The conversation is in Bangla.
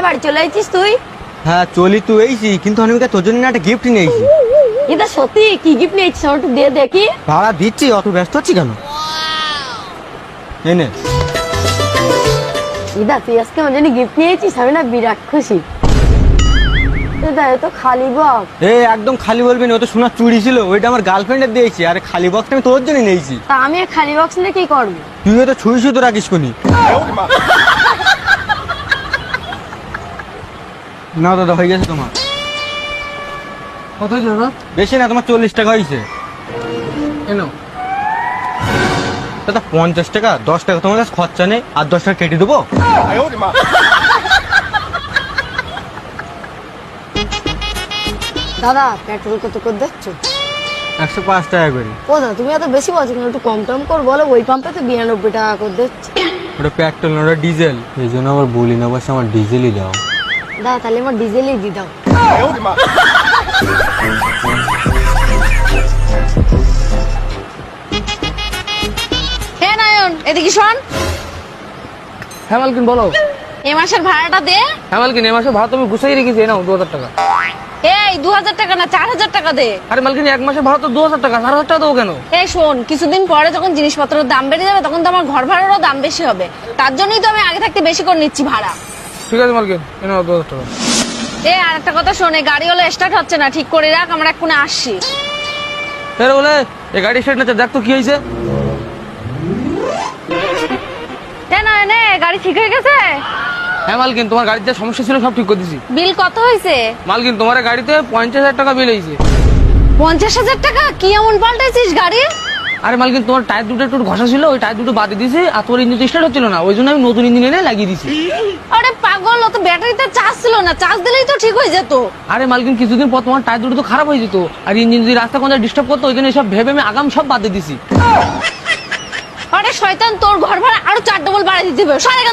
বাড়ি চলে আইছিস তুই? হ্যাঁ চলি তো এইছি, কিন্তু আমি তোর জন্য একটা গিফট নিয়েছি। এটা সত্যি? কি গিফট নিয়েছিস একটু দিয়ে দেখি। ভাড়া দিচ্ছি, অত ব্যস্ত হচ্ছি কেন? এই নে। ইদা তুই আজকে আমার জন্য গিফট নিয়েছিস, আমি না বিরাট খুশি। দাদা এ তো খালি বক্স। একদম খালি বলবি না, ও তো সোনার চুড়ি ছিল, ওইটা আমার গার্লফ্রেন্ডের দিয়েছি। আর খালি বক্সটা আমি তোর জন্য নিয়েছি। তা আমি এই খালি বক্স নিয়ে কি করবো? তুইও তো ছুঁই শুধু রাখিস কোনি। না দাদা হয়ে গেছে তোমার। কত হয়েছে দাদা? বেশি না, তোমার 40 টাকা হয়েছে। এনো দাদা 50 টাকা, 10 টাকা তোমার কাছে খরচা নেই, আর 10 টাকা কেটে দেবো। দাদা পেট্রোল কত করে দিচ্ছ? 105 টাকা করে। ও দাদা তুমি এত বেশি বলছো কেন, একটু কম টম কর বলো। ওই পাম্পে তো 92 টাকা করে দিচ্ছে। ওটা পেট্রোল না, ওটা ডিজেল। এই জন্য আবার বলি না, বাস আমার ডিজেলই দাও। দাদা তাহলে আমার ডিজেলই দিয়ে দাও। হে নয়ন, এদিকে শোন। হ্যাঁ মালকিন বলো। এ মাসের ভাড়াটা দে। হ্যাঁ মালকিন এই মাসে ভাড়া তুমি গুছাই রেখেছি, নাও 2000 টাকা। এই 2000 টাকা না 4000 টাকা দে। আরে মালকিন এক মাসে ভাড়া তো 2000 টাকা, 4000 টাকা দেবো কেন? এই শোন, কিছুদিন পরে যখন জিনিসপত্রের দাম বেড়ে যাবে তখন তো আমার ঘর ভাড়ারও দাম বেশি হবে। তার জন্যই তো আমি আগে থাকতে বেশি করে নিচ্ছি ভাড়া। ঠিক আছে মালকিন, এ নাও 2000 টাকা। আর একটা কথা শোন, এই গাড়ি হলো স্টার্ট হচ্ছে না, ঠিক করে রাখ, আমরা এক্ষুনি আসছি। এর বলে এই গাড়ি স্টার্ট না, দেখ তো কি হয়েছে। নে গাড়ি ঠিক হয়ে গেছে। হ্যাঁ মালকিন তোমার গাড়িতে যা সমস্যা ছিল সব ঠিক করে দিছি। বিল কত হয়েছে? মালকিন তোমার এই গাড়িতে 50,000 টাকা বিল হয়েছে। 50,000 টাকা? কি এমন পাল্টাইছিস গাড়ি? আরে মালকিন তোমার টায়ার দুটো একটু ঘষা ছিল, ওই টায়ার দুটো বাদ দিয়েছি, আর তোর ইঞ্জিন স্টার্ট হচ্ছিল না, ওই জন্য আমি নতুন ইঞ্জিন এনে লাগিয়ে দিছি। আরে পাগল, ও তো ব্যাটারিতে চার্জ ছিল না, চার্জ দিলেই তো ঠিক হয়ে যেত। আরে মালকিন কিছুদিন পর তোমার টায়ার দুটো তো খারাপ হয়ে যেত, আর ইঞ্জিন যদি রাস্তা কোন ডিস্টার্ব করতো, ওই জন্য সব ভেবে আমি আগাম সব বাদ দিয়ে দিছি। আরে শয়তান, তোর ঘর ভাড়া আরো 4 ডবল বাড়াই দিতে হবে।